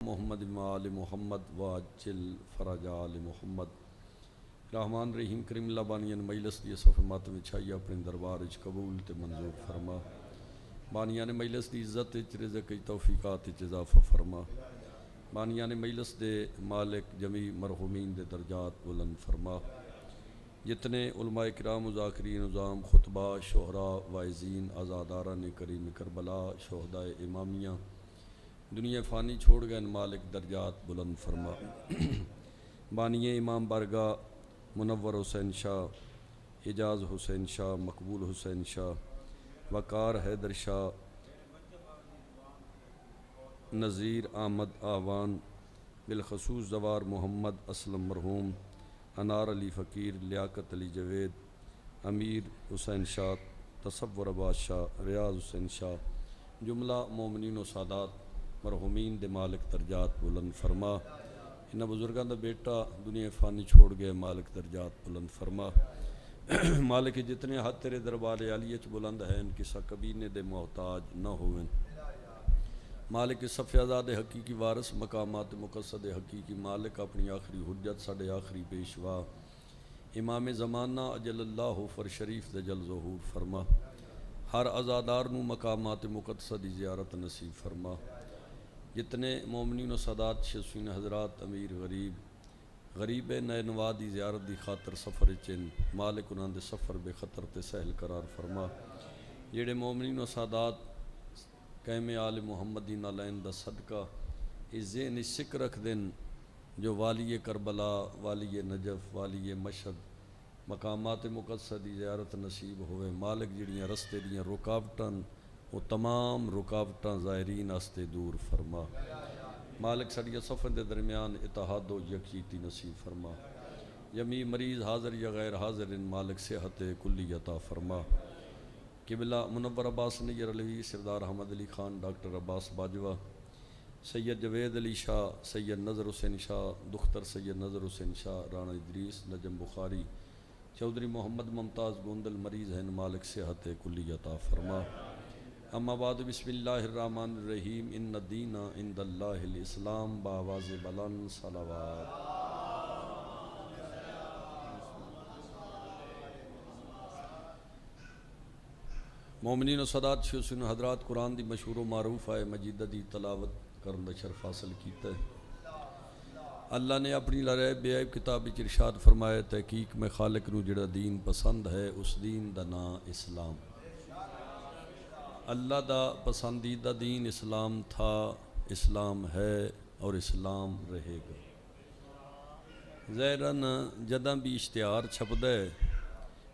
محمد وآل محمد واجل فرج آل محمد۔ رحمان رحیم کریم اللہ بانیان مجلس دی صف ماتم چھائی اپنے دربار اچ قبول تے منظور فرما۔ بانیان مجلس دی عزت اچ رزق اچ توفیقات اچ اضافہ فرما۔ بانیان مجلس دے مالک جمیع مرحومین دے درجات بلند فرما۔ جتنے علماء کرام مذاکرین نظام خطبہ شہراء واعظین عزاداران کریم کربلا شہداء امامیہ دنیا فانی چھوڑ گئے مالک درجات بلند فرما۔ بانی امام بارگاہ منور حسین شاہ، حجاز حسین شاہ، مقبول حسین شاہ، وقار حیدر شاہ، نذیر احمد آوان، بالخصوص زوار محمد اسلم مرحوم، انار علی فقیر، لیاقت علی جوید، امیر حسین شاہ، تصور عباس شاہ، ریاض حسین شاہ، جملہ مومنین و سادات مرحومین دے مالک درجات بلند فرما۔ انہاں بزرگاں دا بیٹا دنیا فانی چھوڑ گئے مالک درجات بلند فرما۔ مالک جتنے ہاتھ تیرے دربار عالیہ چ بلند ہیں کسا کبینے دے محتاج نہ ہوئیں۔ مالک صف آزاد حقیقی وارث مقامات مقصد حقیقی مالک اپنی آخری حجت ساڑے آخری پیشوا امام زمانہ اجل اللہ فر شریف دے جل ظہور فرما۔ ہر عزادار نو مقامات مقدسہ دی زیارت نصیب فرما۔ جتنے مومنین و سادات شسوین حضرات امیر غریب نئے نوا دی زیارت دی خاطر سفر چن مالک انہاں دے سفر بے خطر تے سہل قرار فرما۔ جڑے مومنین و سادات قائم آل محمدی نالین دا صدقہ اس ذہن سکھ رکھ دن جو والی کربلا، والی نجف، والی مشہد مقامات مقدسہ دی زیارت نصیب ہوئے مالک جڑیاں رستے دیاں رکاوٹاں وہ تمام رکاوٹاں زائرین آستے دور فرما۔ مالک سڑیا صفن دے درمیان اتحاد و یکجہتی نصیب فرما۔ جمیع مریض حاضر یا غیر حاضر ان مالک صحت کلی عطا فرما۔ قبلہ منور عباس نیر علوی، سردار احمد علی خان، ڈاکٹر عباس باجوہ، سید جوید علی شاہ، سید نظر حسین شاہ، دختر سید نظر حسین شاہ، رانا ادریس، نجم بخاری، چودھری محمد ممتاز گوندل مریض ہیں مالک صحت کلی عطا فرما۔ اما بعد بسم اللہ الرحمن الرحیم ان الدین عند اللہ الاسلام بآواز بلند صلوات۔ مومنین و سادات شیوسین حضرات قرآن دی مشہور و معروف آئے مجیدہ دی تلاوت کرن دا شرف حاصل کیتا ہے۔ اللہ نے اپنی لرے بے عیب کتاب ارشاد فرمایا تحقیق میں خالق نو جڑا دین پسند ہے اس دین دا نا اسلام۔ اللہ دا پسندیدہ دین اسلام تھا، اسلام ہے اور اسلام رہے گا۔ ظاہراً جداں بھی اشتہار چھپ دے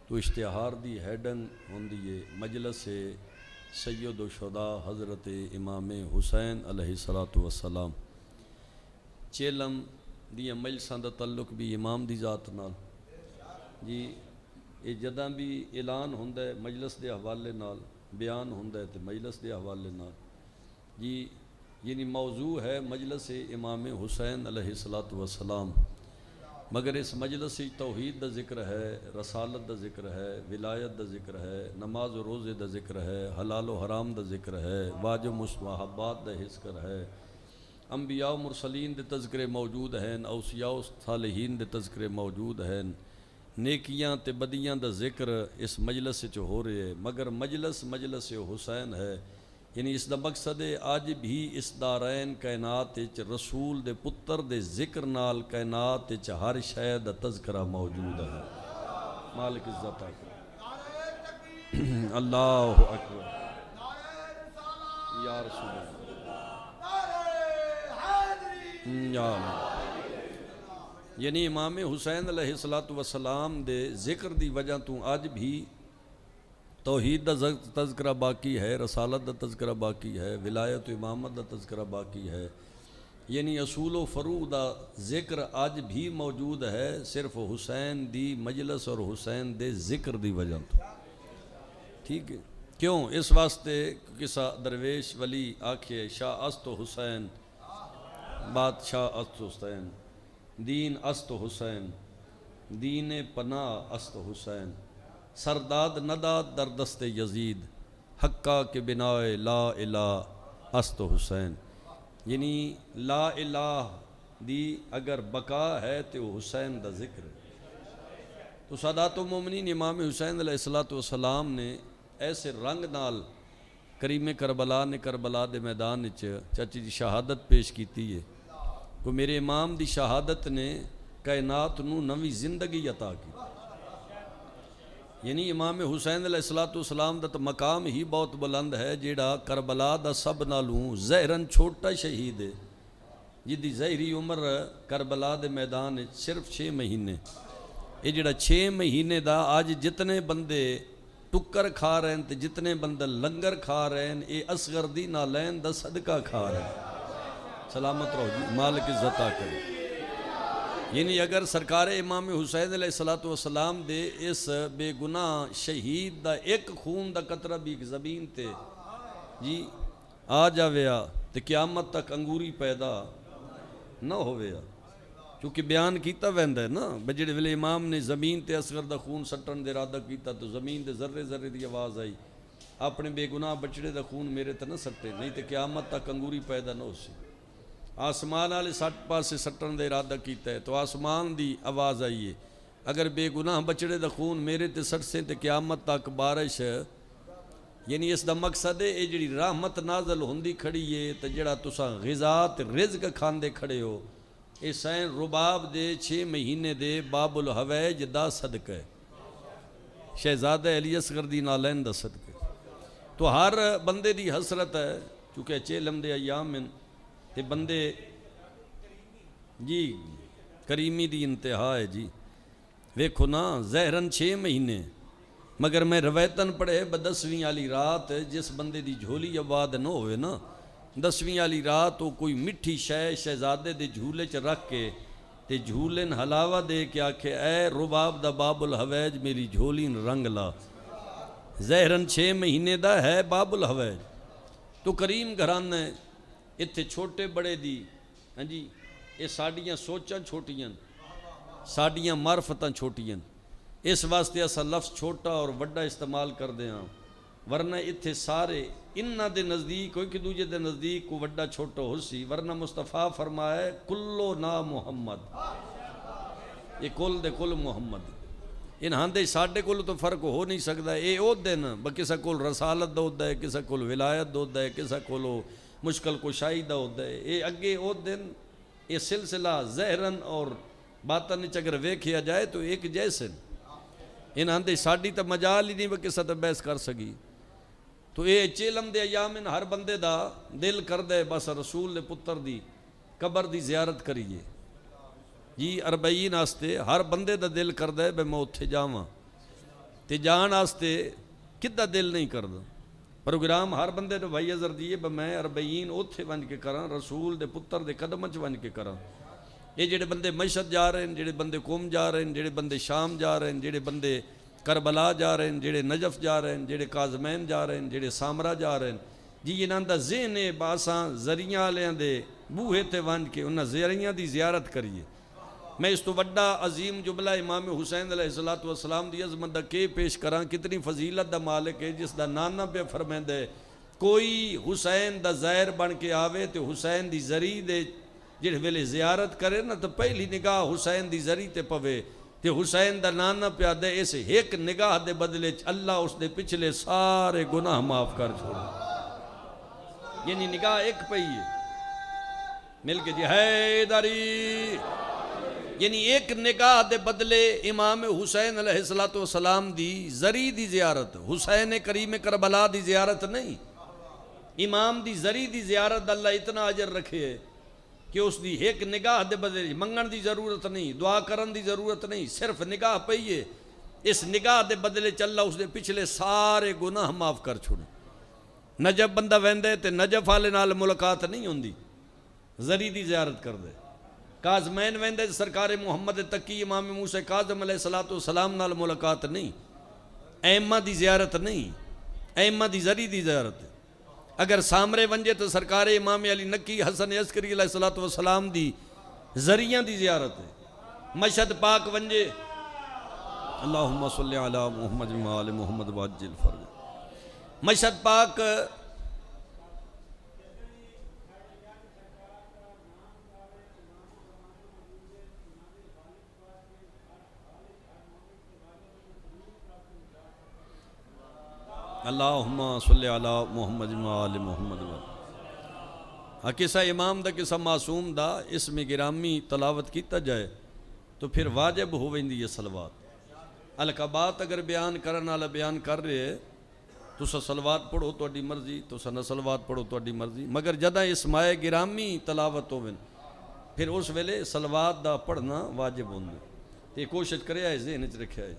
تو اشتہار دی ہیڈنگ ہوندی ہے مجلس سید الشہداء حضرت امام حسین علیہ السلام۔ چیلم دی مجلساں دا تعلق بھی امام دی ذات نال جی یہ جداں بھی اعلان ہوندا ہے مجلس دے حوالے نال، بیان ہوندا ہے تے مجلس دے حوالے نال جی یعنی موضوع ہے مجلس امام حسین علیہ السلام، مگر اس مجلس توحید دا ذکر ہے، رسالت دا ذکر ہے، ولایت دا ذکر ہے، نماز و روزے دا ذکر ہے، حلال و حرام دا ذکر ہے، واجب مستحبات دا ذکر ہے، انبیاء و مرسلین دے تذکرے موجود ہیں، اوصیاء و صالحین دے تذکرے موجود ہیں، نیکیاں تے بدیاں دا ذکر اس مجلس وچ ہو رہے ہیں، مگر مجلس حسین ہے، یعنی اس دا مقصد ہے آج بھی اس دارین کائنات وچ رسول دے پتر دے ذکر نال کائنات وچ ہر شے دا تذکرہ موجود ہے۔ مالک عزت آکر اللہ اکبر یا رسول اللہ یا اللہ۔ یعنی امام حسین علیہ السلام دے ذکر دی وجہ تو آج بھی توحید دا تذکرہ باقی ہے، رسالت دا تذکرہ باقی ہے، ولایت و امامت دا تذکرہ باقی ہے، یعنی اصول و فروع دا ذکر آج بھی موجود ہے صرف حسین دی مجلس اور حسین دے ذکر دی وجہ تو ٹھیک ہے۔ کیوں؟ اس واسطے کسا درویش ولی آکھے شاہ است حسین بادشاہ است حسین، دین است حسین، دین پناہ است حسین، سرداد نداد در دست یزید، حقا کے بنائے لا الہ است حسین۔ یعنی لا الہ دی اگر بقا ہے تو وہ حسین دا ذکر ہے۔ تو سادات المومنین امام حسین علیہ السلام نے ایسے رنگ نال کریم کربلا نے کربلا دے میدان چاچی دی شہادت پیش کیتی ہے کہ میرے امام دی شہادت نے کائنات نو نوی زندگی عطا کی۔ یعنی امام حسین علیہ السلام دا تو مقام ہی بہت بلند ہے، جیڑا کربلا دا سب نالوں زہرن چھوٹا شہید ہے، جدی زہری عمر کربلا دے میدان صرف 6 مہینے۔ یہ جڑا 6 مہینے دا آج جتنے بندے ٹکر کھا رہے ہیں تے جتنے بندے لنگر کھا رہے ہیں، یہ اصغر دی نالین دا صدقہ کھا رہے ہیں۔ سلامت رہو جی، مالک عزت کرے۔ یعنی اگر سرکار امام حسین علیہ السلام دے اس بے گناہ شہید دا ایک خون دا قطرہ بھی زمین تے جی آ جاویا تے قیامت تک انگوری پیدا نہ ہویا، چونکہ بیان کیتا ویندا ہے نا بجڑے ویلے امام نے زمین تے اصغر دا خون سٹن دے ارادہ کیتا تو زمین دے ذرے ذرے دی آواز آئی، اپنے بے گناہ بچڑے دا خون میرے تے نہ سٹے، نہیں تے قیامت تک انگوری پیدا نہ ہو سی۔ آسمان والے سٹ پاسے سٹن دے ارادہ کیتا ہے تو آسمان دی آواز آئی ہے، اگر بے گناہ بچڑے دا خون میرے تے سٹ سے تے قیامت تک بارش۔ یعنی اس دا مقصد ہے یہ جڑی رحمت نازل ہوندی کھڑی ہے تے جڑا تساں غذا تے رزق کھاندے کھڑے ہو، اے سین رباب دے 6 مہینے دے باب الحویج دا صدقہ ہے، شہزادہ علی اصغر دی نالین دا صدقہ ہے۔ تو ہر بندے دی حسرت ہے، چونکہ چیلم دے ایام میں تے بندے جی کریمی دی انتہا ہے جی۔ ویکھو نا زہرن 6 مہینے، مگر میں روایتاً پڑھے 10ویں والی رات جس بندے دی جھولی آباد نہ ہوئے نا، 10ویں والی رات وہ کوئی مٹھی شہزادے دے جھولے چ رکھ کے تے جھولن حلاوہ دے کے آکھے اے رباب دا باب الحویج میری جھولین رنگ لا۔ زہرن 6 مہینے دا ہے باب الحویج۔ تو کریم گھرانے اتھے چھوٹے بڑے دی ہاں جی یہ ساڑیاں سوچاں چھوٹیاں، ساڑیاں معرفتاں چھوٹیاں، اس واسطے اسا لفظ چھوٹا اور وڈا استعمال کر دے ہاں، ورنہ اتھے سارے انہاں دے نزدیک کوئی کہ دوجے دے نزدیک کو وڈا چھوٹا ہو سی، ورنہ مصطفیٰ فرمائے کلو نا محمد، یہ کل دے کل محمد۔ انہاں دے ساڑے کل تو فرق ہو نہیں سکتا، اے او دن کسا کل رسالت دا ہوتا ہے، کسا کل ولایت دا ہوتا ہے، کسا کل مشکل کشائی دا ہوتا ہے، اے اگے او دن یہ سلسلہ زہرن اور باطن اگر ویکھیا جائے تو ایک جیسے انہاں دے ساڑی تا مجال ہی نہیں کسا تا بحث کر سکی۔ تو اے چیلم دے ایامن ہر بندے دا دل کر دے بس رسول دے پتر دی قبر دی زیارت کریے جی 40 آستے ہر بندے دا دل کر دے بے میں اتھے جاواں تے جان آستے کدہ دل نہیں کر دا پروگرام ہر بندے نے بھائی ازر دیئے بے میں 40 اتھے ونج کے کراں رسول دے پتر دے قدم چ ونج کے کراں۔ یہ جڑے بندے مشہد جا رہے ہیں، جڑے بندے قوم جا رہے ہیں، جڑے بندے شام جا رہے ہیں، جڑے بندے کربلا جا رہے ہیں، جڑے نجف جا رہے ہیں، جڑے کاظمین جا رہے ہیں، جڑے سامرا جا رہے ہیں جی انہاں دا ذہن ہے باساں ذریعہ آلیاں دے بوہے تے ونج کے انہاں ذریعہ دی زیارت کریے۔ میں اس تو بڑا عظیم جملہ امام حسین علیہ السلام دی عظمت دا کے پیش کراں، کتنی فضیلت دا مالک ہے جس دا نانا پہ فرمیندہ ہے کوئی حسین دا زائر بن کے آوے تے حسین دی زری دے جڑے ویلے زیارت کرے نا تو پہلی نگاہ حسین دی زری تے پوے تے حسین دا نانا پہ دے اسے ایک نگاہ دے بدلے اللہ اس دے پچھلے سارے گناہ معاف کر چھوڑے۔ یعنی نگاہ ایک پہ ہی ہے مل کے جی حیدری، یعنی ایک نگاہ دے بدلے امام حسین علیہ السلام دی زری دی زیارت، حسین کریم کربلا دی زیارت نہیں، امام دی زری دی زیارت اللہ اتنا اجر رکھے ہے کہ اس دی ایک نگاہ دے بدلے منگن دی ضرورت نہیں، دعا کرن دی ضرورت نہیں، صرف نگاہ پئیے اس نگاہ دے بدلے چل اس دے پچھلے سارے گناہ معاف کر چھوڑے۔ نجف بندہ ویندے تے نجف والے نال ملاقات نہیں ہوندی، زری دی زیارت کر دے۔ کاظمین ویندے سرکار محمد تقی امام موسیٰ کاظم علیہ السلام نال ملاقات نہیں، ائمہ دی زیارت نہیں، ائمہ دی زری دی زیارت ہے۔ اگر سامرے ونجے تو سرکار امام علی نقی حسن عسکری علیہ السلام دی ذریعہ دی زیارت ہے۔ مشہد پاک ونجے اللہم صلی علی محمد وآل محمد وعجل فرج، مشہد پاک اللہم صلی علی محمد و آل محمد ہاں کسا امام دا کسا معصوم دا اسم گرامی تلاوت کیتا جائے تو پھر واجب ہو ویندی یہ صلوات القبات اگر بیان کرن والا بیان کر رہے تو صلوات پڑھو تو مرضی تو نہ صلوات پڑھو تو مرضی مگر جدہ اسماء گرامی تلاوت ہو پھر اس ویلے صلوات دا پڑھنا واجب ہوندے تے کوشش کرے آئے ذہن وچ رکھیا ہے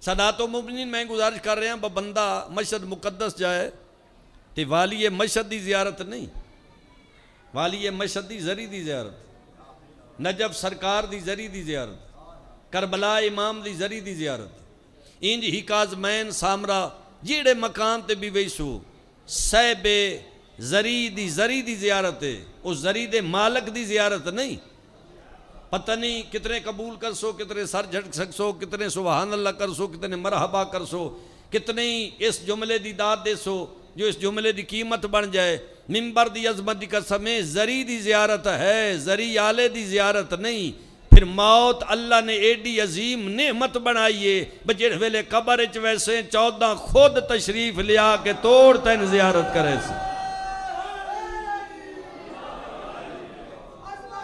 سادات و مؤمنین میں گزارش کر رہے ہیں بندہ مشہد مقدس جائے تے والی مشہد دی زیارت نہیں والی مشہد دی زری دی زیارت نجف سرکار دی زری دی زیارت کربلا امام دی زری دی زیارت انج ہی کازمین سامرا جیڑے مکان تے بھی ویسو صحب زری دی زیارت ہے اس زری دے مالک دی زیارت نہیں پتہ نہیں کتنے قبول کر سو کتنے سر جھٹک سکسو کتنے سبحان اللہ کر سو کتنے مرحبا کر سو کتنے اس جملے دی داد دے سو جو اس جملے دی قیمت بن جائے منبر دی عظمت دی قسمیں زری دی زیارت ہے زری آلے دی زیارت نہیں پھر موت اللہ نے ایڈی عظیم نعمت بنائیے بجڑ ویلے قبر اچ ویسے 14 خود تشریف لیا کے توڑ تین زیارت کرے سے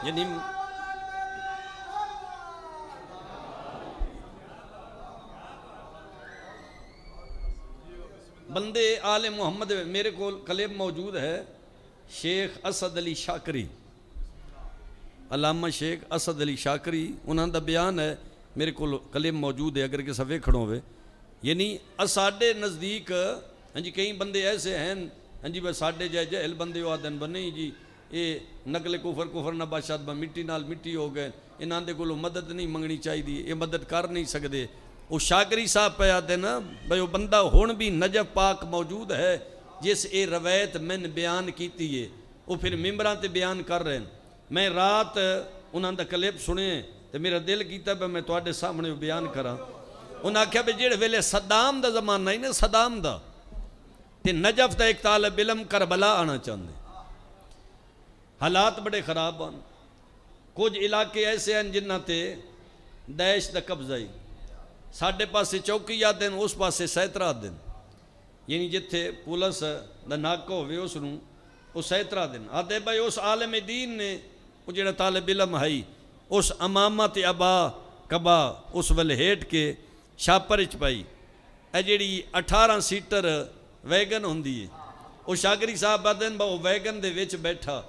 یعنی بندے آل محمد میرے کو کلب موجود ہے شیخ اسد علی شاکری علامہ شیخ اسد علی شاکری انہاں دا بیان ہے میرے کو کلب موجود ہے اگر کسا ویکھڑوں ہوئے یعنی اساڈے نزدیک ہاں جی کئی بندے ایسے ہیں ہاں جی بس ساڈے جائے جہل بندے ہو آدھن بنے جی یہ نقل کفر نہ بادشاہ با مٹی نال مٹی ہو گئے انہاں دے کولوں مدد نہیں منگنی چاہیے یہ مدد کر نہیں سکدے وہ شاکری صاحب پہ آتے نا بھئی وہ بندہ ہون بھی نجف پاک موجود ہے جس اے روایت میں نے بیان کیتی ہے وہ پھر ممبران تے بیان کر رہے ہیں میں رات انہاں دا کلپ سنے تے میرا دل کیتا ہے میں تواڈے سامنے بیان کراں انہاں کہا بھئی جڑے ویلے صدام دا زمانہ ہی نا صدام دا تے نجف دا ایک طالب علم کربلا آنا چاہندے حالات بڑے خراب ہیں کچھ علاقے ایسے ہیں جنہاں تے داعش دا قبضہ ہی ساڑھے پاسے چوکی آ دن اس پاسے سیترا دن یعنی جتھے پولیس دا ناکہ ہوئے اس نوں وہ سیترا دن آدھے بھائی اس عالم دین نے وہ جڑا طالب علم ہے اس امامت ابا کبا اس ول ہیٹ کے شاپر اچ پائی اے جڑی 18 سیٹر ویگن ہوندی ہے وہ شاگری صاحب آدھن با وہ ویگن دے وچ بیٹھا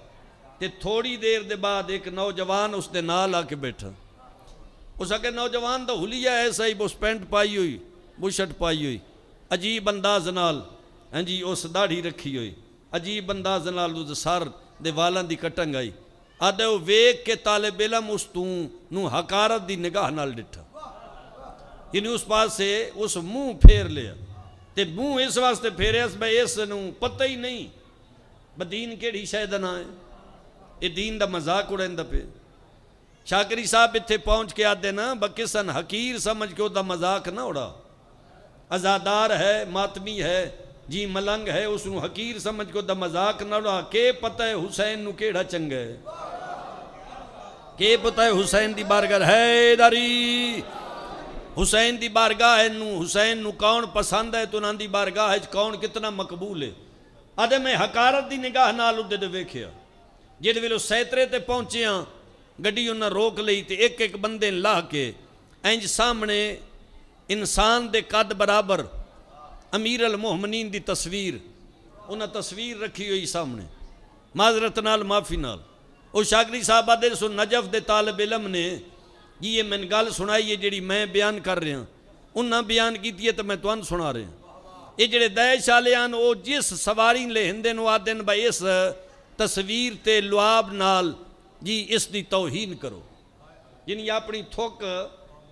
تے تھوڑی دیر دے بعد ایک نوجوان اس دے نال آ کے بیٹھا اس اگر نوجوان دا حلیہ ایسا ہی بس پینٹ پائی ہوئی بشٹ پائی ہوئی عجیب انداز نال ہاں جی اس داڑھی رکھی ہوئی عجیب انداز نال اس سر دے والان دی کٹنگ آئی آدھے وہ ویک کے طالب علم اس نو حقارت دی نگاہ نال ڈٹھا یعنی اس پاس سے اس منہ پھیر لیا تے منہ اس واسطے پھیرے اس بھائی اس نو پتہ ہی نہیں بدین کیڑی شاید نہ ہے یہ دین دا مذاق اڑیں دا پہ شاکری صاحب اتھے پہنچ کے آتے نا بکسن حقیر سمجھ کے دا مذاق نہ اڑا ازادار ہے ماتمی ہے جی ملنگ ہے اس نو حقیر سمجھ کے دا مذاق نہ اڑا کہ پتہ ہے حسین نو کیڑا چنگ ہے کہ پتہ ہے حسین دی بارگاہ ہے داری حسین دی بارگاہ ہے نو حسین نو کون پسند ہے تو نان دی بارگاہ ہے کون کتنا مقبول ہے آدھے میں حقارت دی نگاہ نال دے ویکھیا جڑ ویلو سیترے تے پہنچیاں گڈی انہاں روک لئی تے ایک ایک بندے لا کے انج سامنے انسان دے قد برابر امیر المومنین دی تصویر انہاں تصویر رکھی ہوئی سامنے معذرت نال معافی نال او شاگری صاحب آدھے سو نجف دے طالب علم نے یہ میں گل سنائی ہے جڑی میں بیان کر رہا انہاں بیان کیتی ہے تو میں توان سنا رہا یہ جڑے داعش والے ہیں وہ جس سواری لے ہندے نو آدن بھائی اس تصویر تے لعاب نال جی اس دی توہین کرو یعنی اپنی تھوک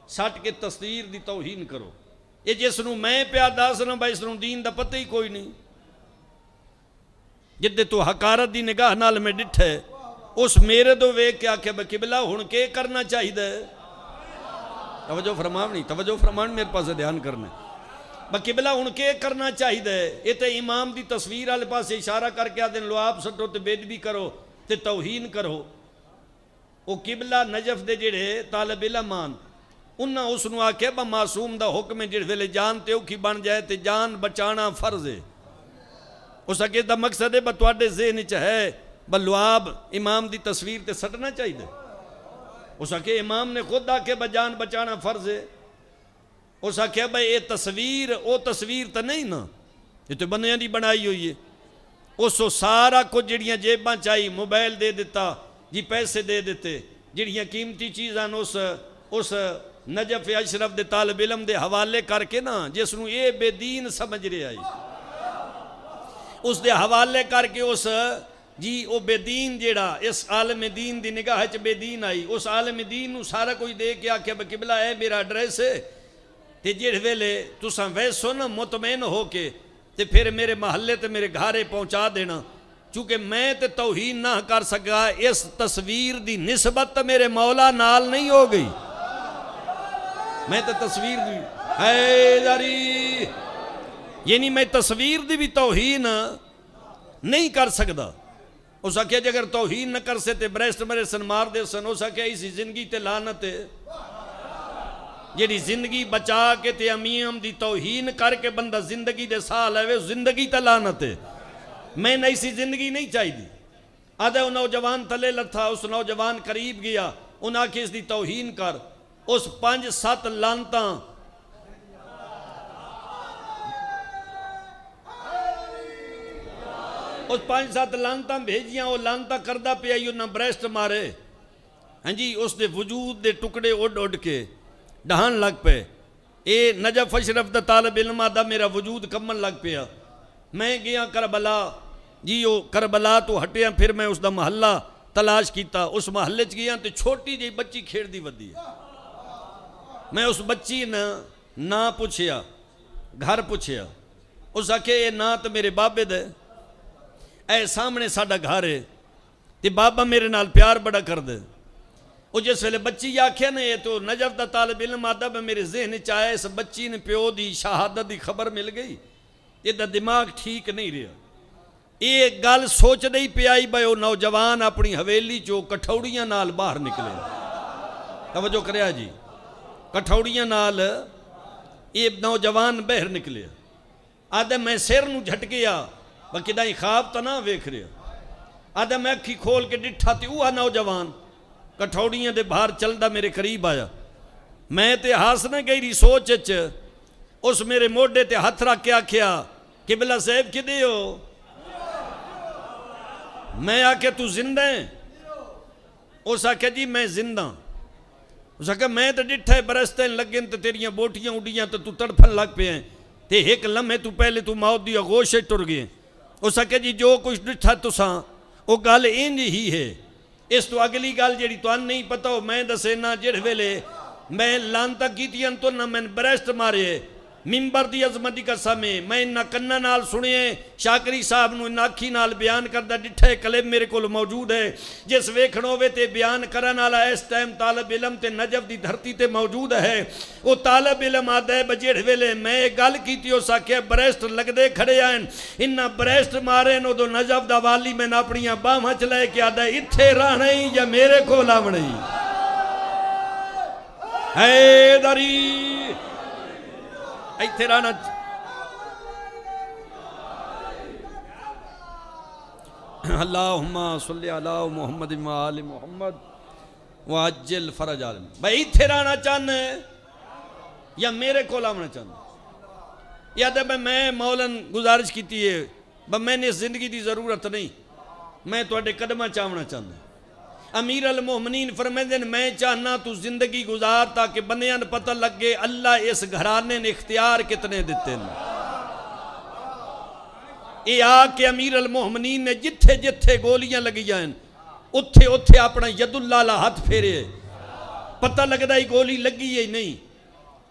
سٹ کے تصویر دی توہین کرو یہ جس نو میں پیا دسنا بھائی اس نو دین دا پتہ ہی کوئی نہیں جدے تو حقارت دی نگاہ نال میں ڈٹھے اس میرے دو ویک کے آکھے بھائی قبلہ ہن کے کرنا چاہیے توجہ فرمان میرے پاس دھیان کرنے بھائی قبلہ ہن کے کرنا چاہیے یہ تے امام دی تصویر والے پاس اشارہ کر کے آدھے لعاب سٹو تے بےدبی کرو تے توہین کرو وہ قبلہ نجف دے جڑے طالب علم آن انہاں اس نو آکھیا با معصوم دا حکم ہے جڑ ویلے جان تے اوکھی بن جائے تے جان بچانا فرض ہے. اس اکے دا مقصد ہے با تواڈے ذہن وچ ہے با لعاب امام دی تصویر تے سٹنا چاہیے. اس اکے امام نے خود آکھے با جان بچانا فرض ہے. اس آکھیا بھائی یہ تصویر او تصویر تا نہیں نا، یہ تو بندیاں دی بنائی ہوئی ہے. اس سارا کچھ جڑیاں جیباں چاہی موبائل دے دیتا جی، پیسے دے دیتے، جڑیاں قیمتی چیزاں اس نجف اشرف دے طالب علم دے حوالے کر کے نا، جس نو اے بے دین سمجھ رہے آئی، اس دے حوالے کر کے اس جی او بے دین جیڑا اس عالم دین دی نگاہ چ بے دین آئی، اس عالم دین نو سارا کوئی دے کے آکھیا بے قبلہ اے میرا ایڈریس ہے تے جڑ ویلے تساں ویسو نا مطمئن ہو کے تے پھر میرے محلے تے میرے گھارے پہنچا دینا. چونکہ میں تے توہین نہ کر سکا، اس تصویر دی نسبت تے میرے مولا نال نہیں ہو گئی. میں تے تصویر دی حیدری یعنی میں تصویر دی بھی توہین نہیں کر سکدا. اس آکھیا جے اگر توہین نہ کر سے تے بریسٹ مرے سن مار دے سن. اس آکھیا اسی زندگی تے لعنت ہے جیڑی زندگی بچا کے تے امیم دی توہین کر کے بندہ زندگی دے سال ہے زندگی تے لعنت ہے. میں نے ایسی زندگی نہیں چاہی دی. آدھے وہ نوجوان تلے لتھا، اس نوجوان قریب گیا، انہاں کی اس دی توہین کر. اس 5-7 لانتاں اس 5-7 لانتاں بھیجیاں، وہ لانتاں کردہ پہ آئی انہاں بریسٹ مارے. ہاں جی، اس دے وجود دے ٹکڑے اڈ اڈ کے ڈہان لگ پہ. اے نجف اشرف دا طالب علم آدھا میرا وجود کمن لگ پیا. میں گیا کربلا جی، وہ کربلا تو ہٹیا، پھر میں اس دا محلہ تلاش کیتا. اس محلے چ گیا تو چھوٹی جی بچی کھیڑ دی ودی ہے. میں اس بچی نا پوچھیا، گھر پوچھیا. اس آکھے یہ نا تو میرے بابے دے، اے سامنے ساڈا گھر ہے تے بابا میرے نال پیار بڑا کر دے. وہ جس ویلے بچی آکھیا نے یہ تو نجف دا طالب علم آدھا میں میرے ذہن چاہے اس بچی نے پیو دی شہادت دی خبر مل گئی، یہ دا دماغ ٹھیک نہیں رہا. یہ گل سوچ نہیں پی آئی بھائی وہ نوجوان اپنی حویلی چو کٹھوڑیاں نال باہر نکلے. توجہ کریا جی، کٹھوڑیاں نال یہ نوجوان باہر نکلے. آدھے میں سر نو جھٹ گیا باقی دائی خواب تو نہ ویکھ رہا. آدھے میں اکھی کھول کے ڈٹھا تے اوہ نوجوان کٹھوڑیاں دے باہر چلدا میرے قریب آیا. میں تے ہاس نہ گئی سوچ اس میرے موڈے تے ہاتھ رکھ کے آکھیا قبلہ صاحب کدے ہو؟ میں آکھے تو زندہ ہیں؟ اس آکھے جی میں زندہ. اس آکھے میں تے ڈٹھے برستے لگیں تے تیریاں بوٹیاں اڈیاں تے تو تڑپن لگ پہ ہیں تے ایک لمحے تو پہلے تو موت دی آغوشے ٹر گئے. اس آکھے جی جو کچھ ڈٹھا تساں وہ گل انج ہی ہے. اس تو اگلی گل جیڑی تو نہیں پتہ ہو میں دسے نہ جڑ ویلے میں لانتا کیتیاں تو نہ میں بریسٹ مارے ممبر دی عظمت دی قسم ہے. میں نہ کنہ نال سنے شاکری صاحب نو نہ اکھی نال بیان کردہ ڈٹھے کلم میرے کول موجود ہے جس ویکھنوے تے بیان کرن والا اس ٹائم طالب علم تے نجف دی دھرتی تے موجود ہے. وہ طالب علم آدھا ہے بجیڑ ویلے میں گل کیتی ہو سکے بریسٹ لگ دے کھڑے آئیں انہاں بریسٹ مارے نو دو نجف دا والی میں نہ اپنیاں باہاں چلے کے آدھا اتھے رہنا ہی یا میرے کول آونا ہی. حیدری ایتھے رانا اللہم صلی علی محمد و آل محمد وعجل فرج عالم. بھائی ایتھے رانا چاہنے یا میرے کو لاؤنا چاہنے؟ یا دے میں مولاً گزارش کیتی ہے میں نے زندگی دی ضرورت نہیں، میں تو اڈے قدمہ چاہنا چاہنے. امیر المومنین فرمیدن میں چاہنا تو زندگی گزار تاکہ بندیاں پتہ لگ گئے اللہ اس گھرانے نے اختیار کتنے دیتے ہیں. اے آکے امیر المومنین نے جتھے جتھے گولیاں لگی جائیں اتھے اتھے اپنا ید اللہ لا ہاتھ پھیرے پتہ لگ دا ہی گولی لگی ہے نہیں.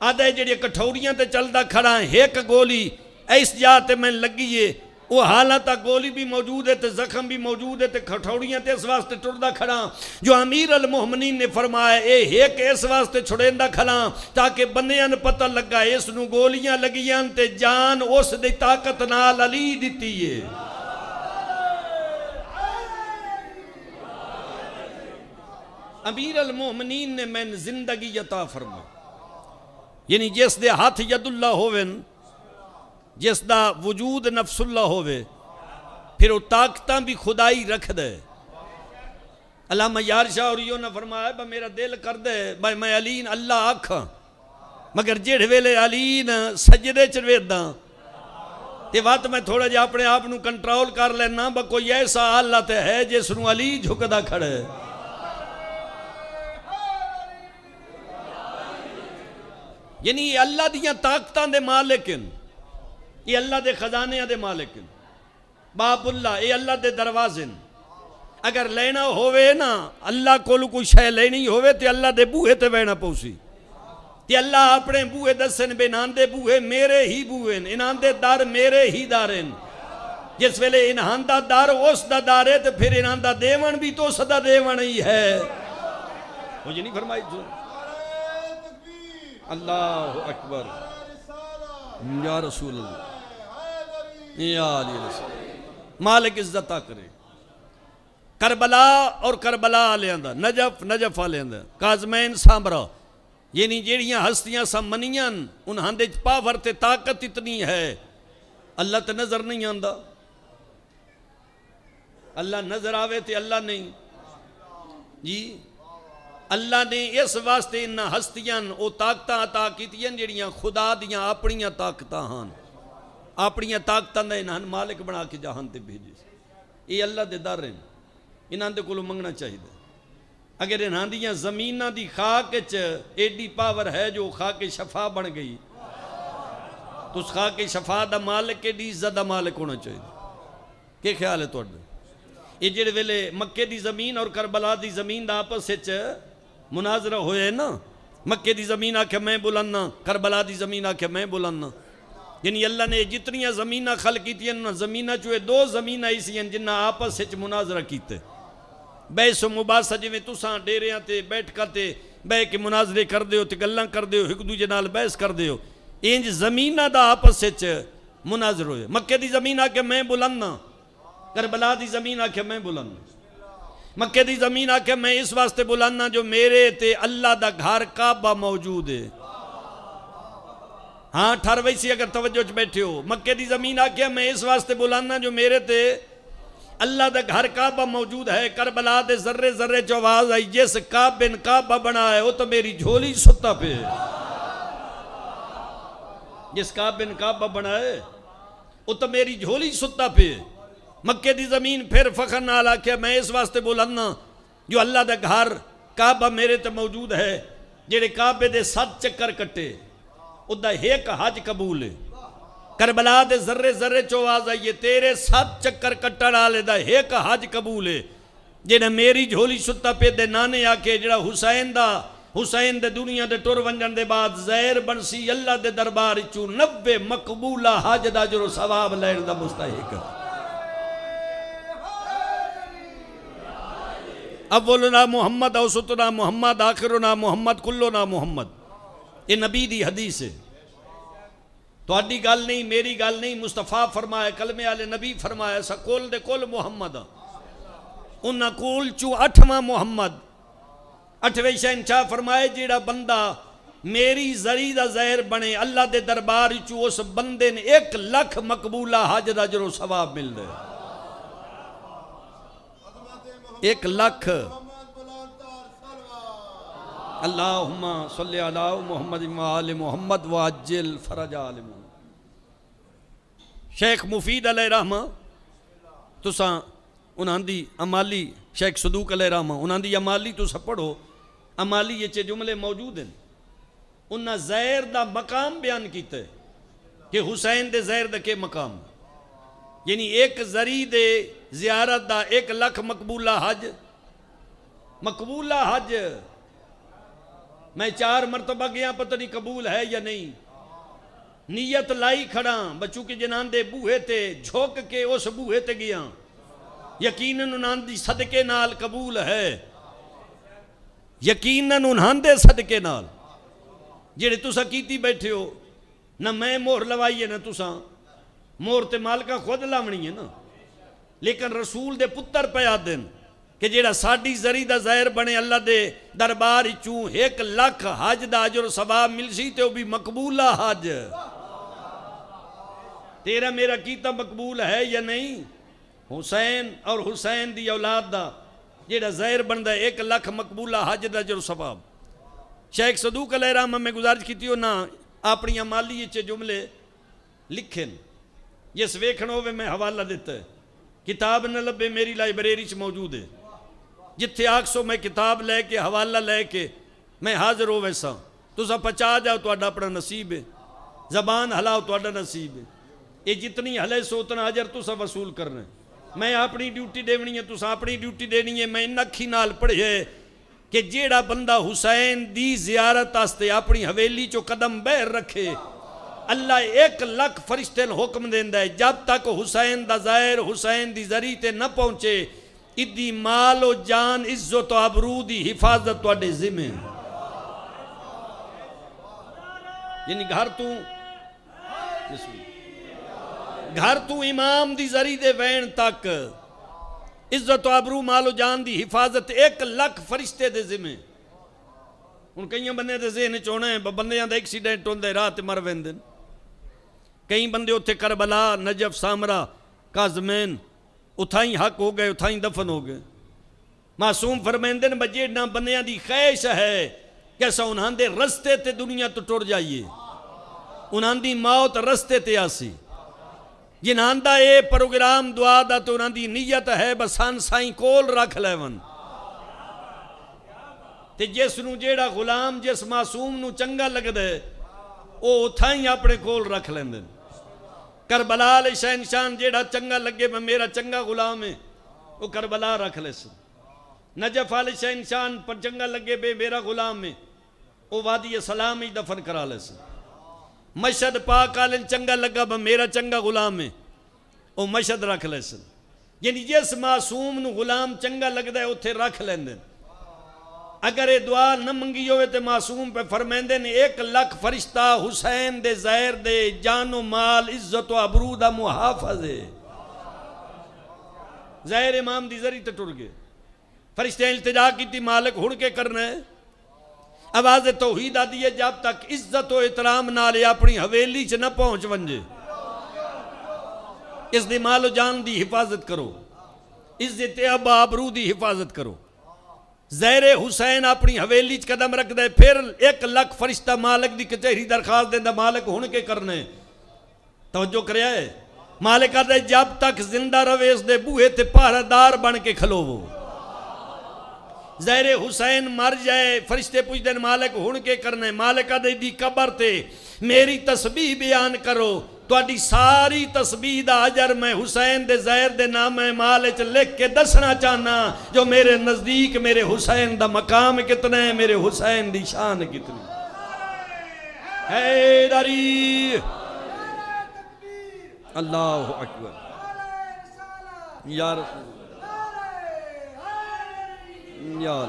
آدھے جڑے کٹھوریاں تے چلدا کھڑا ہیں ایک گولی ایس جاتے میں لگی ہے وہ حالات گولی بھی موجود ہے تے زخم بھی موجود ہے تے کھٹوڑیاں تے اس واسطے ٹردہ کھڑا جو امیر المومنین نے فرمایا اے ایک اس واسطے چھڑیندہ کھڑا تاکہ بندیاں پتہ لگا اس نو گولیاں لگیاں تے جان اس دی طاقت نال علی دیتی ہے. امیر المومنین نے میں زندگی عطا فرما یعنی جس دے ہاتھ ید اللہ ہوون، جس دا وجود نفس اللہ ہوئے، پھر وہ طاقتاں بھی خدائی رکھ دے۔ علامہ یار شاہ اور یوں نہ فرمایا با میرا دل کر دے بھائی میں علین اللہ آکھاں، مگر جڑ ویلے علین سجدے چرویداں تے وقت میں تھوڑا جا اپنے آپ نو کنٹرول کر لینا با کوئی ایسا اللہ تے ہے جس نو علی جھکدا کھڑے۔ یعنی یہ اللہ دیاں طاقتاں دے مالکن، یہ اللہ دے خزانے دے مالکن، باب اللہ یہ اللہ دے دروازن۔ اگر لینا ہوئے نا اللہ کو کوئی شے لینی ہوئے تے اللہ دے بوہے تے بینا پوسی، تے اللہ اپنے بوہے دسن بے انہاں دے بوہے میرے ہی بوہن، انہاں دے دار میرے ہی دارن۔ جس ویلے انہاں دا دار اس دا دار ہے تے پھر انہاں دا دیون بھی تو صدا دیون ہی ہے۔ مجھے نہیں فرمائی جو اللہ اکبر یا رسول اللہ یا علی رسول مالک عزت کرے۔ کربلا اور کربلا آلیاں دا، نجف آلیاں دا، کاظمین سامرا، یعنی جیڑیاں ہستیاں سامنیاں انہاں دے پاور تے طاقت اتنی ہے، اللہ تے نظر نہیں آندا۔ اللہ نظر آوے تے اللہ نہیں جی، اللہ نے اس واسطے انہاں ہستیاں او طاقتاں عطا کیتیاں جیڑیاں خدا دیاں اپنیاں طاقتاں ہاں، اپنیاں طاقتاں دا انہاں مالک بنا کے جہان تے بھیجے۔ یہ اللہ دے در ہیں، انہاں دے کولوں منگنا چاہیے۔ اگر انہاں دیاں زمیناں دی خاک وچ ایڈی پاور ہے جو خاک شفا بن گئی، تو اس خاک شفا دا مالک ایڈی عزت دا مالک ہونا چاہیے۔ کیا خیال ہے تہاڈا؟ یہ جڑے ویلے مکے دی زمین اور کربلا دی زمین دا آپس وچ مناظرہ ہوئے نا، مکے دی زمین آکھے میں بولنا، کربلا دی زمین آکھے میں بولنا، یعنی اللہ نے جتنیاں زمینہ خلق کیتی ہیں زمینہ چوئے دو زمینہ ایسی ہیں جنہاں آپس وچ مناظرہ کیتے، بحث و مباحثہ جویں تساں ڈیریاں تے بیٹھ کرتے بہ کے مناظرے کر دیو تے گلاں کر دیو، ایک دوجے نال بحث کر دیو، انج زمینہ دا آپس وچ مناظر ہوئے۔ مکے دی زمین آکھے میں بولنا، کربلا دی زمین آکھے میں بولنا۔ مکے دی زمین آکھے میں اس واسطے بولنا جو میرے تے اللہ دا گھر کعبہ موجود ہے۔ ہاں ٹھر ویسی اگر توجہ چ بیٹھے ہو، مکے دی زمین آکھے میں اس واسطے بولنا جو میرے تے اللہ دا گھر کعبہ موجود ہے۔ کربلا دے ذرے ذرے چ آواز آئی جس کعبن کعبہ بنا ہے وہ تو میری جھولی ستا پہ، جس کعبن کعبہ بنا ہے وہ تو میری جھولی ستا پہ۔ مکے دی زمین پھر فخر نال آکھے میں اس واسطے بولنا جو اللہ دا گھر کعبہ میرے تے موجود ہے، جڑے کعبے دے 7 چکر کٹے ادا ایک حج قبول ہے۔ کربلا دے ذرے ذرے چواز آئیے تیرے 7 چکر کٹن والے دا ایک حج قبول ہے، جڑا میری جھولی ستا پہ دے نانے آکے جڑا حسین دے دنیا دے ٹر ونجن دے بعد زہر بنسی اللہ دے دربار چوں 90 مقبولہ حج دا جو ثواب لین دا مستحق۔ اولنا محمد اوسطنا محمد آخرنا محمد کلنا محمد، یہ نبی دی حدیث ہے، تہاڈی گل نہیں میری گل نہیں، مصطفیٰ فرمایا کلمے والے نبی فرمایا سا کول دے کول محمد، انہاں کول چوں 8واں محمد، 8ویں شہنشاہ فرمائے جیڑا بندہ میری زری دا زہر بنے اللہ دے دربار چوں اس بندے نے 1 لاکھ مقبولہ حج دا جو ثواب مل دے، 1 لاکھ۔ اللہم صلی علی محمد وآل محمد وعجل فرج آل محمد۔ شیخ مفید علیہ رحمہ تساں انہاں دی عمالی، شیخ صدوق علیہ رحمہ انہاں دی عمالی تساں پڑھو، عمالی یہ جملے موجود ہیں، انہاں زہر دا مقام بیان کیتے کہ حسین دے زہر دا کے مقام، یعنی ایک زری دے زیارت دا 1 لاکھ مقبولہ حج، مقبولہ حج میں 4 مرتبہ گیا پتہ نہیں قبول ہے یا نہیں، نیت لائی کھڑا بچوں کے جنان دے بوہے تے جھوک کے اس بوہے تے گیا، یقیناً انہاں دی صدقے نال قبول ہے، یقیناً انہاں دے صدقے نال جڑے تسا کیتی بیٹھے ہو، نہ میں مہر لوائی ہے نہ تسا مہر تے مالکہ خود لاونی ہے نا، لیکن رسول دے پتر پہ آدن کہ جیڑا ساڑی زری دا ظاہر بنے اللہ دے دربار چوں 1 لاکھ حج دا اجر و ثواب مل سی تے وہ بھی مقبولہ حج. تیرا میرا کیتا مقبول ہے یا نہیں؟ حسین اور حسین دی اولاد دا جیڑا ظاہر بندہ 1 لاکھ مقبولہ حج دا اجر و ثواب. شیخ صدوق علیہ الرحمہ میں گزارش کیتی ہو نا اپنی مالی چے جملے لکھیں جس ویکھن ہوئے میں حوالہ دیتا ہے. کتاب نہ لبے میری لائبریری چ موجود ہے. جتھے آکسو میں کتاب لے کے حوالہ لے کے میں حاضر ہو ویسا تسا پچا جاؤ تو اپنا نصیب ہے. زبان ہلاؤ تو نصیب ہے. یہ جتنی ہلے سو اتنا اجر تسا وصول کرنا ہے. میں اپنی ڈیوٹی دینی ہے تسا اپنی ڈیوٹی دینی ہے. میں ان اکھی نال پڑھے کہ جیڑا بندہ حسین دی زیارت آستے اپنی حویلی چو قدم بہر رکھے اللہ 1 لاکھ فرشتے حکم دیندہ ہے جب تک حسین دا ظاہر حسین دی ذریعے تے نہ پہنچے ادھی مال و جان عزت و عبرو دی حفاظت تو اڈے ذمہ. یعنی گھر تو امام دی ذریعے دے وین تک عزت و عبرو مال و جان دی حفاظت 1 لاکھ فرشتے دے ذمہ. ان کئی بندے دے ذہن چونا ہے بندیاں دا ایکسیڈنٹ ہوندے رات مر ویندن. کئی بندے اتھے کربلا نجف سامرا کاظمین اتھائیں حق ہو گئے اتھائیں دفن ہو گئے. معصوم فرمیندن بجے نہ بندیاں دی خواہش ہے کیسا انہاں دے رستے تے دنیا تو ٹر جائیے انہاں دی موت رستے تے آسی. جنہاں دا اے پروگرام دعا دا تو انہاں دی نیت ہے بسان سائیں کول رکھ لیون تے جس نو جیڑا غلام جس معصوم نو چنگا لگ دے او اتھائیں اپنے کول رکھ لیندن. کربلا علیہ شہنشان جیڑا چنگا لگے میں میرا چنگا غلام ہے وہ کربلا رکھ لے سن. نجف علیہ شہنشان پر چنگا لگے بے میرا غلام ہے وہ وادی سلام ہی دفن کرا لے سن. مشہد پاک علیہ چنگا لگا بے میرا چنگا غلام ہے وہ مشہد رکھ لے سن. یعنی جس معصوم نو غلام چنگا لگ دے اتھے رکھ لیندن. اگر یہ دعا نہ منگی ہوئے تے معصوم پہ فرمیندے نے 1 لاکھ فرشتہ حسین دے ظاہر دے جان و مال عزت و عبرو دا محافظ ہے. ظاہر امام دی ذریعے تے ٹر گئے. فرشتے التجا کی تھی مالک ہڑ کے کرنا ہے. آواز توحید آدھی ہے جب تک عزت و احترام نالے اپنی حویلی چ نہ پہنچ ونجے اس دی مال و جان دی حفاظت کرو عزت ابا عبرو دی حفاظت کرو. زہر حسین اپنی حویلی چ قدم رکھ دے پھر 1 لاکھ فرشتہ مالک دی کچہری درخواست دیندہ مالک ہون کے کرنے. توجہ کریا ہے مالک آدھے جب تک زندہ روے اس دے بوہے تے پہرہ دار بن کے کھلو وہ. زہر حسین مر جائے فرشتے پوچھ دیں مالک ہون کے کرنے. مالک آدھے دی قبر تے میری تسبیح بیان کرو تو اڈی ساری تسبیح دا اجر میں حسین دے زہر دے نام مال چ لکھ کے دسنا چاہنا جو میرے نزدیک میرے حسین دا مقام کتنا ہے میرے حسین دی شان کتنی. حیدری اللہ اکبر یا رسول یا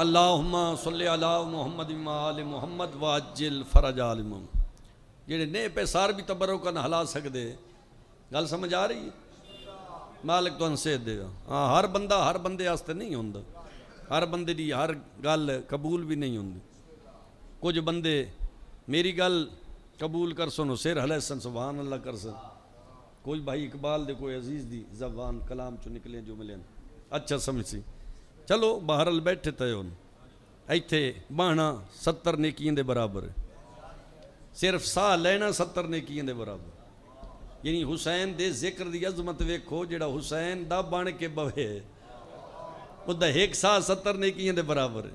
اللہم صلی علی محمد و آل محمد واجل فرج آل محمد. جیڑے نے پہ سار بھی تبرکن ہلا سکدے گل سمجھ آ رہی ہے مالک تو انسید دے گا. ہاں ہر بندے آستے نہیں ہوندہ ہر بندے دی ہر گل قبول بھی نہیں ہوندی. کچھ بندے میری گل قبول کر سنو سیر حلیہ سن سبحان اللہ کر سن. کوئی بھائی اقبال دے کوئی عزیز دی زبان کلام چو نکلیں جو ملیں اچھا سمجھ سی. چلو بہرحال بیٹھے تھے ان ایتھے بانا 70 نیکیاں دے برابر صرف ساہ لینا 70 نیکیاں دے برابر. یعنی حسین دے ذکر دی عظمت ویکھو جڑا حسین دا بان کے بوے وہ دا 1 ساہ 70 نیکیاں دے برابر.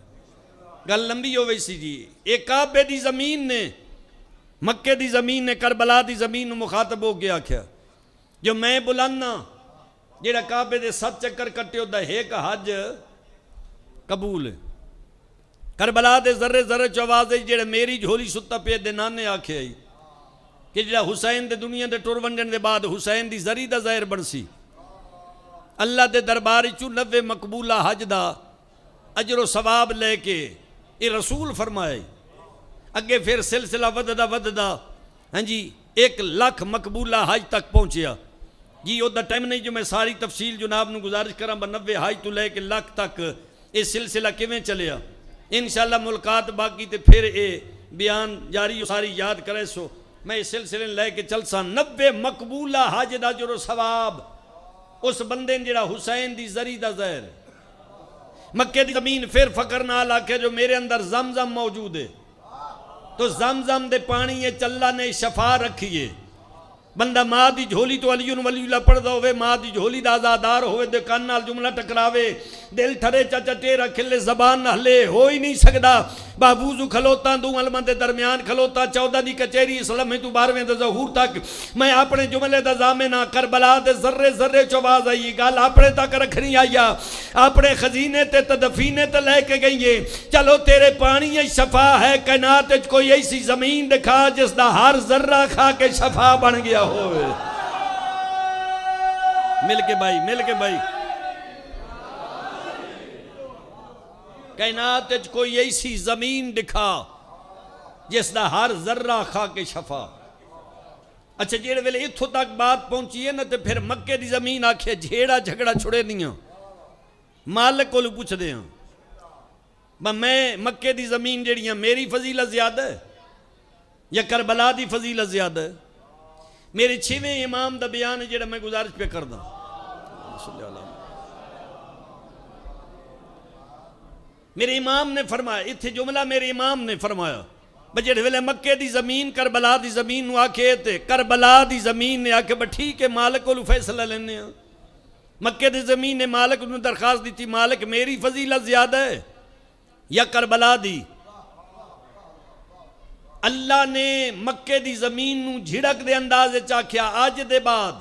گل لمبی ہو ویسی جی. ایک کعبے دی زمین نے مکے دی زمین نے کربلا دی زمین مخاطب ہو گیا کیا جو میں بلانا جیڑا کعبے دے 7 چکر کٹے ہو دا 1 حج قبول ہے. کربلا دے ذرے ذرے چوازے جیڑے میری جھولی ستا پہ دے نانے آکھے آئی کہ جیڑا حسین دے دنیا دے ٹور ونجن دے بعد حسین دی ذری دا ظاہر بنسی اللہ دے درباری چو 90 مقبولہ حج دا اجر و ثواب لے کے یہ رسول فرمائے. اگے پھر سلسلہ وددا ہاں جی 1 لاکھ مقبولہ حج تک پہنچیا. جی وہ ٹائم نہیں جو میں ساری تفصیل جناب نو گزارش کراں 90 ہائی تو لے کے لاکھ تک یہ سلسلہ کیویں چلیا انشاءاللہ ملکات باقی تے پھر اے بیان جاری ساری یاد کرے سو میں اس سلسلے لے کے چل سا 90 مقبولہ حج دا جو ثواب اس بندے نے جڑا حسین دی زری دا زہر مکے دی زمین پھر فقر نال آکھے جو میرے اندر زمزم موجود ہے تو زمزم دے پانی یہ چلا نے شفا رکھیے بندہ ماں دی جھولی تو علی ولی اللہ پڑھدا ہوئے ماں دی جھولی دا آزادار ہوئے دے کان نال جملہ ٹکراوے دل ٹھرے چچا ٹیرا کھلے زبان نہ ہلے ہو ہی نہیں سکدا بابوزو کھلوتا دو علماء دے درمیان کھلوتا 14 دی کچہری اسلام میں تو 12ویں دے ظہور تک میں اپنے جملے دا ضامنہ کربلا دے ذرے ذرے چواز آئی گال اپنے تک رکھنی آیا اپنے خزینے تے تدفینے تے لے کے گئیے چلو تیرے پانی شفا ہے کائنات وچ کوئی ایسی زمین دکھا جس دا ہر ذرہ کھا کے شفا بن گیا ہوئے مل کے بھائی کائنات وچ کوئی ایسی زمین دکھا جس دا ہر ذرہ کھا کے شفا اچھا جیڑے ویلے اتھو تک بات پہنچی ہے نا تے پھر مکے دی زمین آکھے جھیڑا جھگڑا چھڑے نہیں مالک کو پوچھ دے میں مکے دی زمین جیڑیاں میری فضیلت زیادہ ہے یا کربلا دی فضیلت زیادہ ہے میرے 6ویں امام دا بیان ہے جیڑا میں گزارش پہ کر دا میرے امام نے فرمایا اتھے جملہ میرے امام نے فرمایا بجڑے ویلے مکے دی زمین کربلا دی زمین نو آکھے تے کربلا دی زمین نے آکھے ٹھیک ہے مالک کو فیصلہ لینے ہیں مکے دی زمین نے مالک نے درخواست دی تھی مالک میری فضیلت زیادہ ہے یا کربلا دی اللہ نے مکے دی زمین نو جھڑک دے اندازے چاکھیا آج دے بعد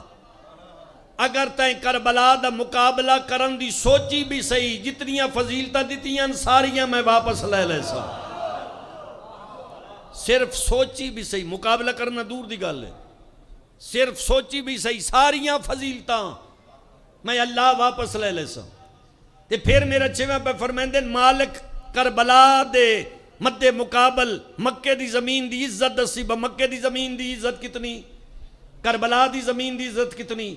اگر تائیں کربلا دا مقابلہ کرن دی سوچی بھی صحیح جتنیاں فضیلتہ دیتیاں ساریاں میں واپس لے سا صرف سوچی بھی صحیح مقابلہ کرنا دور دی گل ہے صرف سوچی بھی صحیح ساریاں فضیلتہ میں اللہ واپس لے سا تے پھر میرا 6واں پہ فرمیندے مالک کربلا دے مد مقابل مکے دی زمین دی عزت دسی با مکے دی زمین دی عزت کتنی کربلا دی زمین دی عزت کتنی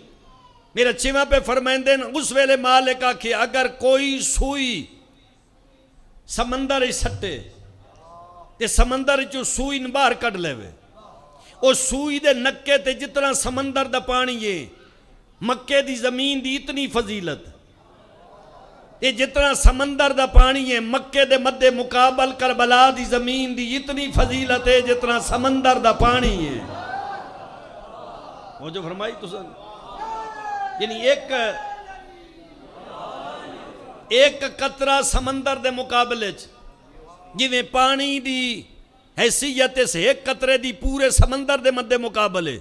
میرا 6واں پہ فرمیندے اس ویلے مالک آکھے اگر کوئی سوئی سمندر سٹے تے سمندر چو سوئی باہر کٹ لے وے او سوئی دے نکے تے جتنا سمندر دا پانی ہے مکے دی زمین دی اتنی فضیلت تے جتنا سمندر دا پانی ہے مکے دے مد مقابل کربلا دی زمین دی اتنی فضیلت ہے جتنا سمندر دا پانی ہے وہ جو فرمائی تو سن یعنی ایک قطرہ سمندر دے مقابلے جویں پانی دی حیثیت سے ایک قطرے دی پورے سمندر دے مد مقابلے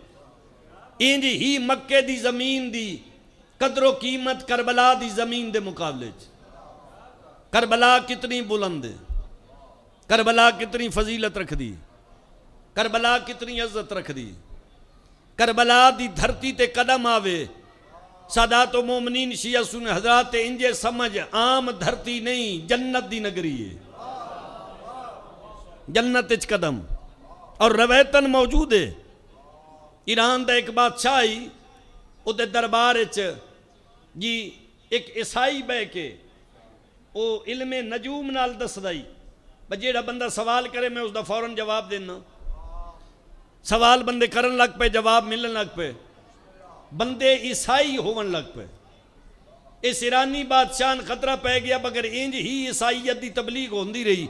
انج ہی مکے دی زمین دی قدر و قیمت کربلا دی زمین دے مقابلے کربلا کتنی بلند ہے کربلا کتنی فضیلت رکھ دی کربلا کتنی عزت رکھ دی کربلا دی دھرتی تے قدم آوے سادات و مومنین شیعہ سن حضرات انجے سمجھ عام دھرتی نہیں جنت دی نگری ہے جنت اچ قدم اور روایتاً موجود ہے ایران دا ایک بادشاہ ہی او دے دربار اچ جی ایک عیسائی بے کے او علم نجوم نال دس دائی بجیڑا بندہ سوال کرے میں اس دا فوراً جواب دینا سوال بندے کرن لگ پہ جواب ملن لگ پہ بندے عیسائی ہون لگ پہ اس ایرانی بادشاہ خطرہ پہ گیا بگر انج ہی عیسائیت دی تبلیغ ہوندی رہی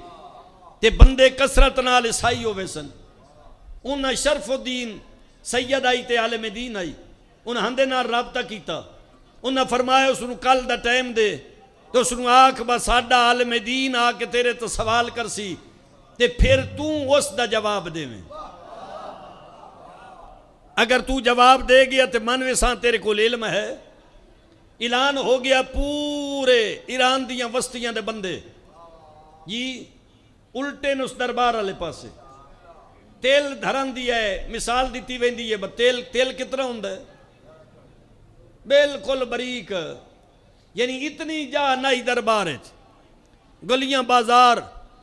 تے بندے کثرت نال عیسائی ہوئے سن انہاں شرف الدین سید آئی تے عالم دین آئی انہاں ہندے نال رابطہ کیتا انہاں فرمایا اس نو کل دا ٹائم دے تو اس نو آکھ با ساڈا عالم دین آ کے تیرے تو سوال کر سی تے پھر تو اس دا جواب دے میں اگر تو جواب دے گیا تے منوے سان تیرے کو علم ہے اعلان ہو گیا پورے ایران دیاں وستیاں دے بندے جی الٹے نس دربار والے پاسے تیل دھرن دی ہے مثال دیتی ویندی ہے تیل کتنا ہوندا ہے بالکل بریک یعنی اتنی جا نائی دربار ہے گلیاں بازار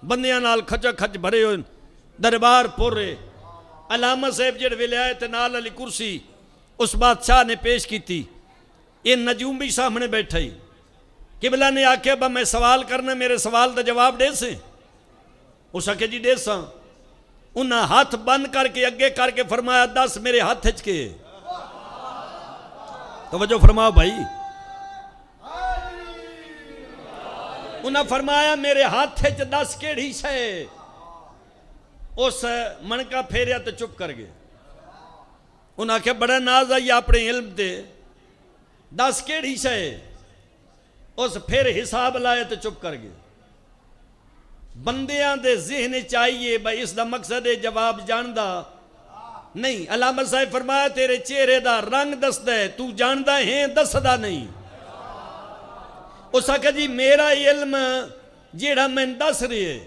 بندیاں نال کھچا کھچ بھرے ہوئے دربار پورے علامہ صاحب جڑ ولایت نال علی کرسی اس بادشاہ نے پیش کی تھی، یہ نجوم بھی سامنے بیٹھا ہی، قبلہ نے آکے با میں سوال کرنا، میرے سوال دا جواب دے سے؟ اس آکے جی دے ساں۔ انہاں ہاتھ بند کر کے اگے کر کے فرمایا 10 میرے ہاتھ ہچ کے، توجہ فرماؤ بھائی، انہاں فرمایا میرے ہاتھ ہچ 10 کیڑی شے، اس منکا پھیریا تو چپ کر گئے۔ انہاں کہ بڑا ناز آئی اپنے علم دے، 10 کیڑی شے، اس پھر حساب لائے تو چپ کر گئے۔ بندیاں دے ذہن چاہیے بھائی اس دا مقصد جواب جاندہ نہیں۔ علامہ صاحب فرمایا تیرے چہرے دا رنگ دس دے، تو جاندہ ہیں دس دا نہیں۔ اس آکھا جی میرا علم جیڑا میں دس رہے،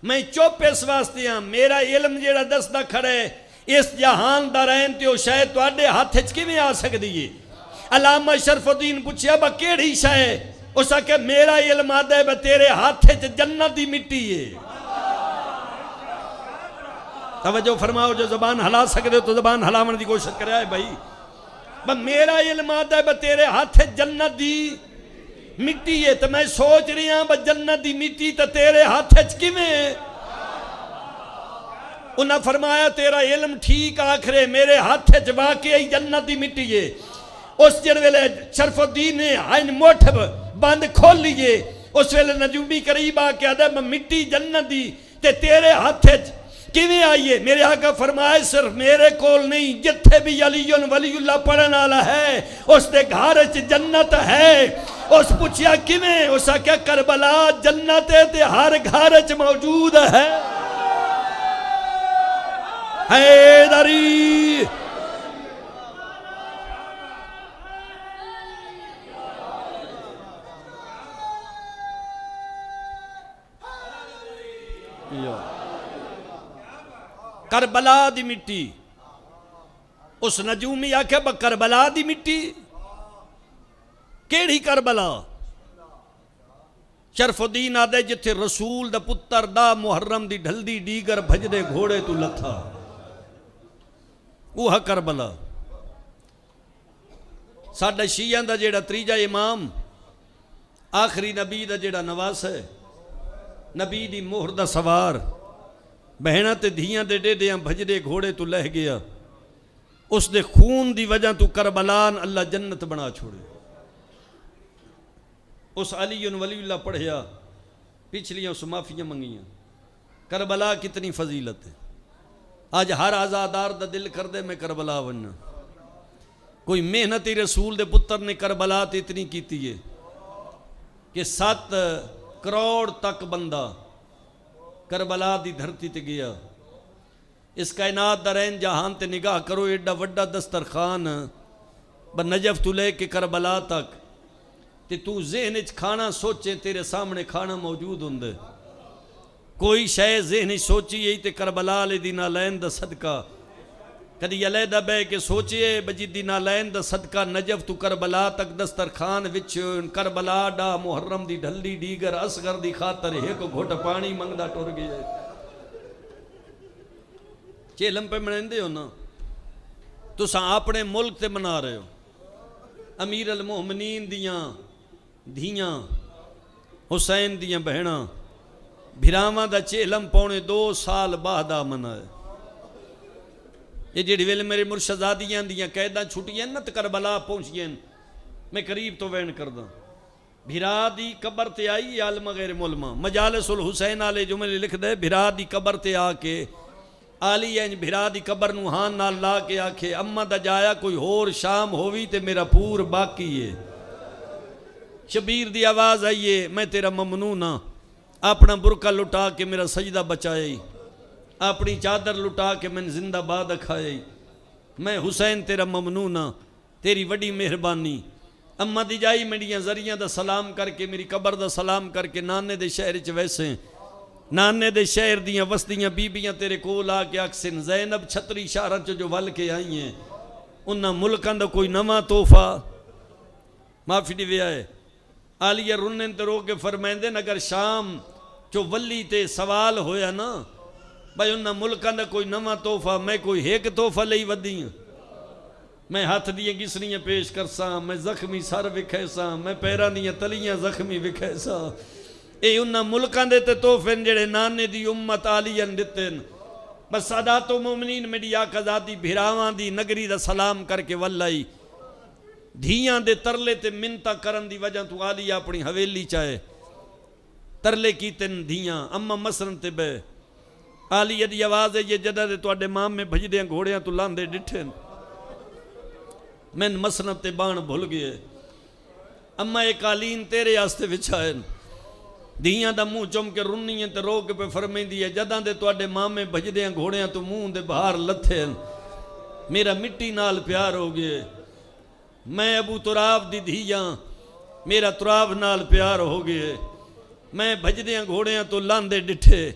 میں چوپ اس واسطے ہاں، میرا علم جیڑا دس دا کھڑے اس جہان دا رہن تے وہ شاید تو آڈے ہاتھ ہچکی میں آ سک دیئے۔ علامہ شرف الدین پوچھیا با کیڑی شاید؟ اس آکے میرا علم آدھا ہے با تیرے ہاتھے چھ جنت دی مٹی ہے۔ توجہ فرماؤ، جو زبان ہلا سکتے تو زبان ہلاون دی کوشش کرے آئے بھائی۔ با میرا علم آدھا ہے با تیرے ہاتھے جنت دی مٹی ہے، تو میں سوچ رہی ہاں با جنت دی مٹی تو تیرے ہاتھے چھ کی میں؟ انہاں فرمایا تیرا علم ٹھیک آکھرے، میرے ہاتھے چھ واقعی جنت دی مٹی ہے۔ اس جڑ ویلے شرف الدین نے آئین موٹھب بند کھول لیے، اس ویلے نجومی قریب آکے آدھا میں مٹی جنت دی تے تیرے ہاتھے کیویں آئیے؟ میرے آقا فرمائے صرف میرے کول نہیں، جتھے بھی علی ولی اللہ پڑھن والا ہے اس دے گھر چ جنت ہے۔ اس پوچھیا کیویں؟ اس آکھیا کربلا جنت تے ہر گھر چ موجود ہے۔ حیدری کربلا دی مٹی، اس نجومی آکھے با کربلا دی مٹی، کیڑی کربلا؟ شرف الدین آدھے جتھے رسول دا پتر دا محرم دی ڈھل دی ڈیگر بھج دے گھوڑے تو لتھا، وہ کربلا۔ ساڑھا شیعہ دا جیڑا تریجہ امام، آخری نبی دا جیڑا نواس ہے، نبی دی مہر دا سوار، بہنہ تے دھیاں دے دے دیاں بھج دے گھوڑے تو لہ گیا، اس دے خون دی وجہ تو کربلان اللہ جنت بنا چھوڑے۔ اس علی ولی اللہ پڑھیا، پچھلیاں اس معافیاں منگیاں۔ کربلا کتنی فضیلت ہے، آج ہر آزادار دا دل کر دے میں کربلا وننا۔ کوئی محنتی رسول دے پتر نے کربلا تے اتنی کیتی ہے کہ 7 کروڑ تک بندہ کربلا دی دھرتی تے گیا۔ اس کائنات دا رہن جہان تے نگاہ کرو، ایڈا وڈا دسترخوان بنجف تو لے کے کربلا تک، تے تو ذہن اچ کھانا سوچے تیرے سامنے کھانا موجود ہوندے۔ کوئی شے ذہن اچ سوچی ہے تے کربلا لے دی نالین دا صدقہ، کدی علیحدہ بے کے سوچئے بجی دی نالین دا صدقہ نجف تو کربلا تک دسترخوان وچ کربلا ڈا محرم دی ڈھلی ڈیگر اصغر دی خاطر ایک گھٹ پانی منگدا ٹر گئے۔ چیلم پہ منندے ہو نا، تو ساں اپنے ملک تے منا رہے ہو، امیر المومنین دیاں دھیاں، حسین دیاں بہناں، بھراواں دا چیلم پونے 2 سال بعد منا ہے۔ یہ جڑی ویلے میرے مرشدادیاں دیاں قیداں چھٹیاں نت کربلا پہنچیاں، میں قریب تو وین کرداں۔ بھرا دی قبر تے آئی عالم غیر ملمہ، مجالس الحسین آلے جملے لکھ دے، بھرا دی قبر تے آ کے آلی اینج بھرا دی قبر نو ہاں نال لا کے آکھے اممہ دا جایا کوئی ہور شام ہووی تے میرا پور باقی ہے۔ شبیر دی آواز آئیے میں تیرا ممنون ہاں، اپنا برکہ لٹا کے میرا سجدہ بچائی، اپنی چادر لٹا کے میں زندہ باد کھائی، میں حسین تیرا ممنون ہاں، تیری وڈی مہربانی۔ اماں دی جائی میڈیاں ذریعہ دا سلام کر کے میری قبر دا سلام کر کے نانے دے شہر چ ویسے نانے دے شہر دیاں وسدیاں بیبیاں تیرے کول آ کے اکسن زینب چھتری شہرہ چ جو ول کے آئی ہیں، انہاں ملکاں دا کوئی نواں تحفہ معافی دی ویا ہے۔ آلیہ رنن تے رو کے فرمائندے اگر شام جو ولی تے سوال ہویا نا بھائی انہاں ملکاں دا کوئی نواں تحفہ، میں کوئی ایک تحفہ لئی ودی ہوں، میں ہاتھ دیاں گسریاں پیش کرساں، میں زخمی سر وکھیساں، میں پیران دیاں تلیاں زخمی وکھیساں۔ اے انہاں ملکاں دے تے توفین جڑے نانے دی امت آلیاں دتن۔ بس سادات و مومنین میری آقا ذاتی بھیراواں دی نگری دا سلام کر کے واللہی دھیاں دے ترلے تے منتا کرن دی وجہ تو آلی اپنی حویلی چاہے ترلے کی تن دھیاں اما مسرن تے بے آلی دی آواز ہے یہ جدہ دے تو اڈے مام میں بھج دیاں گھوڑیاں تو لاندے ڈٹھن میں مسرن تے بان بھول گئے اما ایک آلین تیرے آستے وچھائن دھیاں دا منہ چم کے رنیاں تے روک پہ فرمائیں دی ہے جدہ دے تو اڈے مام میں بھج دیاں گھوڑیاں تو منہ دے بہار لتھن میرا مٹی نال پیار ہو گئے میں ابو تراب دی دھیاں میرا تراب نال پیار ہو گئے میں بھج دیاں گھوڑیاں تو لاندے ڈٹھے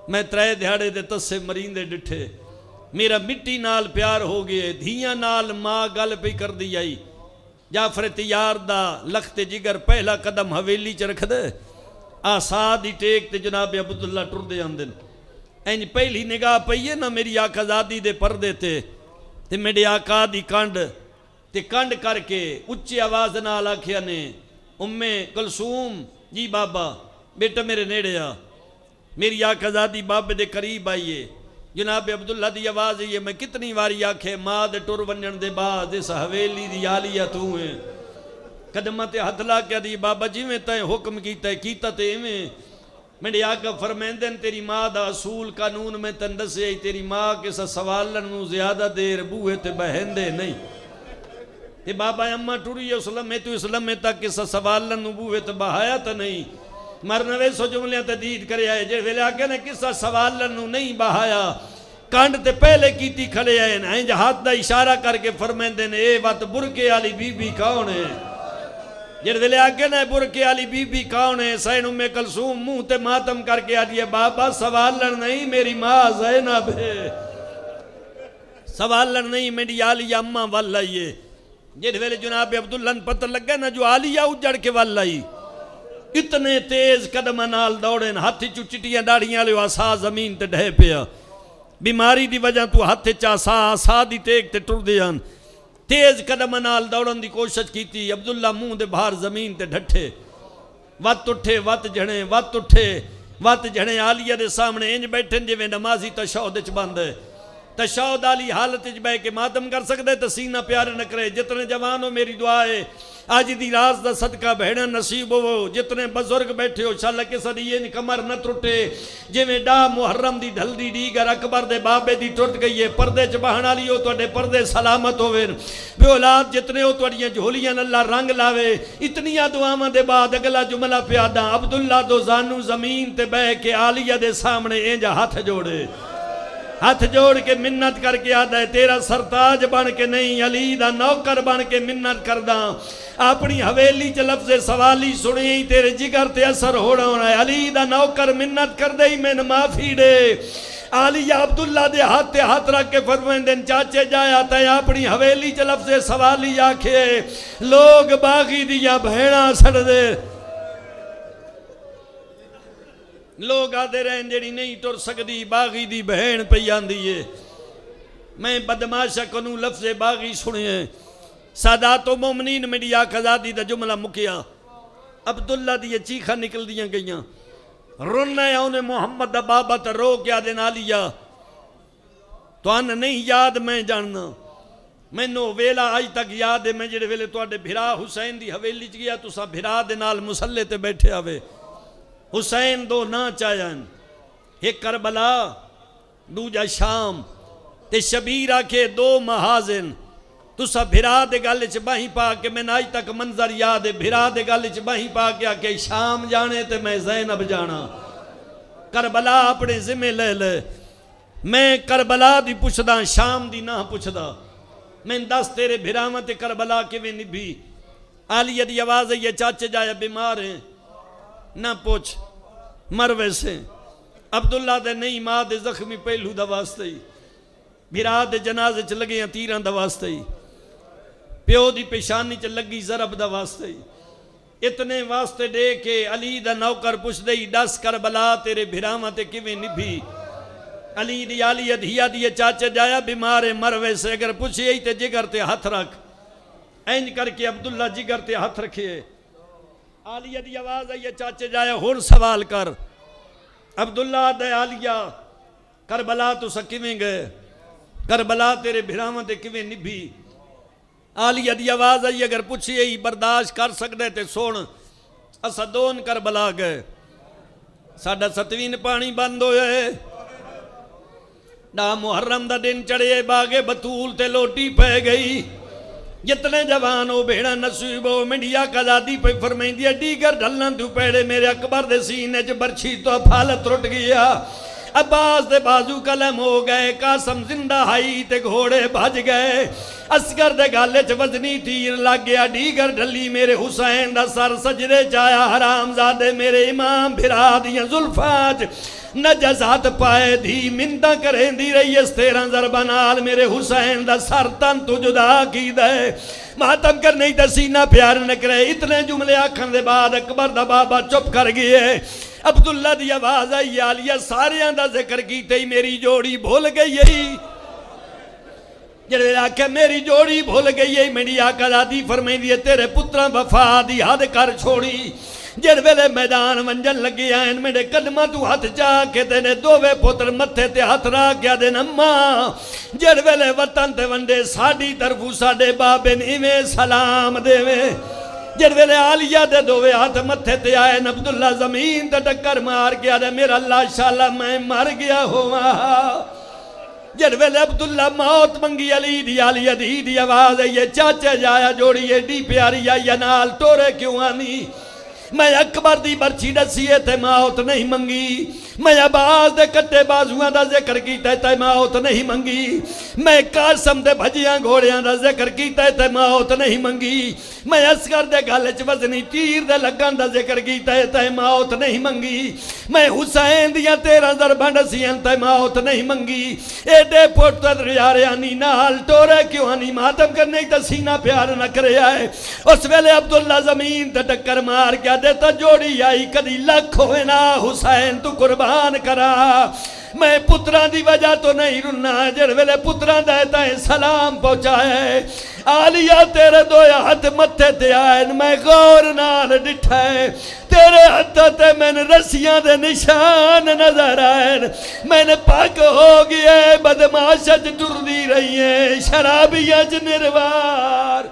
میں ترے دھیاڑے دے تسے مریندے ڈٹھے میرا مٹی نال پیار ہو گئے دھیاں نال ماں گل پہ کر دی آئی جعفر تیار دا لخت جگر پہلا قدم حویلی چ رکھ دے آسادی ٹیک تے جناب عبداللہ ٹر دے اندن اینج پہلی نگاہ پئیے نا میری آقا زادی دے پردے تے میرے آقا دی کانڈ تے کانڈ کر کے اچھی آواز نال آکھیا نے کلثوم جی بابا بیٹا میرے نیڑے آ میری آقا زادی بابے دے قریب آئیے جناب عبداللہ دی آواز ہے میں کتنی واری آکھے ماں دے ٹر ونجن دے بعد اس حویلی دی آلیہ تو ہیں قدمت ہتھ لا کیا دی بابا جی میں تائیں حکم کیتا تے ایویں میرے آقا فرمیندن تیری ماں دا اصول قانون میں تندسے آئی تیری ماں کے سا سوالن نو زیادہ دیر بوئے تے بہندے نہیں تے بابا اممہ ٹوری اسلام میں تو اسلام میں تک کے سا سوالن نو بوئے تے بہایا تا نہیں مرنوے سو جملیاں تدید کرے آئے جے ویلے آگے نے کسا سوالن نو نہیں بہایا کانڈ تے پہلے کیتی کھڑے آئے نا انج ہاتھ دا اشارہ کر کے فرمیندن اے وقت برکے آلی بی بی کون ہے جڑ ویلے آگے نے برکے آلی بی بی کون ہے سین کلثوم منہ تے ماتم کر کے آدھیے بابا سوالن نہیں میری ماں زینب ہے سوالن نہیں میری آلیہ اممہ واللہیے جڑ ویلے جناب عبداللہ پتہ لگا نا جو آلیہ اجڑ کے واللہی اتنے تیز قدم نال دوڑیں ہاتھ چو چٹیاں ڈاڑیاں لے آسا زمین تے ڈھے پیا بیماری دی وجہ تو ہاتھ چا آسا دی ٹیک تے ٹر دیاں تیز قدم نال دوڑن دی کوشش کی تھی عبداللہ منہ دے باہر زمین تے ڈھٹھے وقت اٹھے وقت جھڑیں آلیہ دے سامنے انج بیٹھن جویں نمازی تشہد اچ بند ہے تشہد آلی حالت اچ بے کے ماتم کر سکتے تو سینہ پیار نہ کرے جتنے جوانوں میری دعا ہے آج دی راز دا صدقہ بہنہ نصیب ہو جتنے بزرگ بیٹھے ہو شاءاللہ کے صدیین کمر نہ ٹرٹے جویں ڈا محرم دی ڈھل دی ڈیگر اکبر دے بابے دی ٹرٹ گئی ہے پردے چ بہنا لیو توڑے پردے سلامت ہوئے بے اولاد جتنے ہو توڑیاں جھولیاں اللہ رنگ لاوے اتنیاں دعاواں دے بعد اگلا جملہ پیادا عبداللہ دو زانو زمین تے بہ کے آلیہ دے سامنے اینجا ہاتھ جوڑے ہاتھ جوڑ کے منت کر کے آدھا ہے تیرا سرتاج بن کے نہیں علی دا نوکر بن کے منت کردہ اپنی حویلی چ لفظ سوالی سنیں تیرے جگر تے اثر ہونا ہے علی دا نوکر منت کر دے میں معافی دے آلیہ عبداللہ دے ہاتھ رکھ کے فرمائندن چاچے جایا تے اپنی حویلی چ لفظ سوالی آکھے لوگ باغی دیا بہنا سڑ دے لوگ آدھے رہن جڑی نہیں ٹر سکتی باغی دی بہن پہ آندی ہے میں بدماشا کنوں لفظ باغی سنے ہیں سادات و مومنین میری آقا زادی دا جملہ مکیا عبداللہ دی چیخہ نکل دیاں گئیاں رنہ ہے انہیں محمد دا بابا تا رو کیا دینا لیا تو آن نہیں یاد میں جاننا میں نو ویلا آج تک یاد ہے میں جڑے ویلے تو آڈے بھرا حسین دی حویلی چ گیا تو سا بھرا دے نال مسلح تے بیٹھے آوے حسین دو نا چاہیاں ایک کربلا دوجا شام تے شبیر آکھے دو محازن تو سا بھرا دے گالے چ باہی پا کے میں آج تک منظر یاد ہے بھرا دے گالے چ باہی پا کے آکے شام جانے تے میں زینب جانا کربلا اپنے ذمہ لے لے میں کربلا دی پوچھدا شام دی نہ پوچھدا میں دس تیرے بھراواں تے کربلا کیویں نبھی آلیہ دی آواز ہے یہ چاچے جایا بیمار ہیں نہ پوچھ مر ویسے عبداللہ دے نہیں ماں دے زخمی پہلو دا واسطے ہی بھرا دے جنازے چ لگیاں تیران دا واسطے ہی پیو دی پیشانی چ لگی ضرب دا واسطے ہی اتنے واسطے دے کے علی دا نوکر پوچھ دے دس کربلا تیرے بھراواں تے کیویں نبھی علی دی آلیہ دھیا دیے چاچے جایا بیمار مروے سے اگر پوچھئے ہی تے جگر تے ہاتھ رکھ اینج کر کے عبداللہ جگر تے ہاتھ رکھئے آلیہ دی آواز ہے یہ چاچے جایا ہون سوال کر عبداللہ دے آلیہ کربلا تو سکیویں گئے کربلا تیرے بھراواں تے کیویں نبھی آلیہ دی آواز ہے اگر پوچھئے ہی برداشت کر سکتے تے سون اسا دون کربلا گئے ساڑھا 7ویں پانی بند ہوئے نا محرم دا دن چڑھے باغے بطول تے لوٹی پہ گئی جتنے جوان ہو بھیڑا نصیب ہو منڈیا قضادی پہ فرمائیں دیا دیگر ڈھلن تو پیڑے میرے اکبر دے سینے چ برچھی تو پھالت رٹ گیا عباس دے بازو کلم ہو گئے قاسم زندہ ہائی تے گھوڑے بھج گئے اسکر دے گالے چ وزنی تیر لگ گیا دیگر ڈھلی میرے حسین دا سر سجدے چایا حرام زادے میرے امام بھرا دیاں زلفاج نجزات پائے دی مندہ کریں دی رہی اس 13 ضربانال میرے حسین دا سر تن تو جدا کی دے ماتم کر نہیں دا سینہ پیار نکرے اتنے جملے آکھن دے بعد اکبر دا بابا چپ کر گئے عبداللہ دی آواز آئی آلیہ ساریاں دا ذکر کیتے ہی میری جوڑی بھول گئی ہے جڑے آکھے میری جوڑی بھول گئی ہے میری آقا دادی فرمائیں دیئے تیرے پتران وفا دی حد کر چھوڑی جڑ ویلے میدان منجن لگی آئین میرے قدمہ تو ہاتھ چاہ کے دینے دووے پتر متھے تے ہاتھ راہ کیا دین اماں جڑ ویلے وطن تے ونڈے ساڑی طرفو ساڑے بابے نیویں سلام دے میں جڑ ویلے آلیہ دے دووے ہاتھ متھے تے آئین عبداللہ زمین تے ٹکر مار گیا دے میرا اللہ شاءاللہ میں مر گیا ہوا جڑ ویلے عبداللہ موت منگی علی دی آلیہ دی آواز ہے یہ چاچے جایا جوڑی یہ دی پیاری آیا نال ٹورے کیوں آنی میں اکبر دی برچی ڈسیے تے موت نہیں منگی میں عباس دے کٹے بازوان دا ذکر کیتا تے موت نہیں منگی میں قاسم دے بھجیاں گھوڑیاں دا ذکر کیتا تے موت نہیں منگی میں اسکر دے گالچ وزنی تیر دے لگن دا ذکر کیتا تے موت نہیں منگی میں حسین دیاں 13 ضربان ڈسیاں تے موت نہیں منگی ایڈے پوٹر یاریانی نال ٹورے کیوں آنی ماتم کرنے تا سینہ پیار نہ کرے آئے اس ویلے عبداللہ زمین تے ٹکر مار کیا دیتا جوڑی آئی کدی لکھ ہوئے نا حسین تو قربان کرا میں پتران دی وجہ تو نہیں رنا جڑ ویلے پتران دیتا ہے سلام پہنچائے آلیہ تیرے دو ہاتھ متھے تے آئین میں غور نال ڈٹھائے تیرے ہاتھ تے میں نے رسیاں دے نشان نظر آئین میں نے پاک ہو گئے بدماشت ٹر دی رہی ہیں شرابیاں جنروار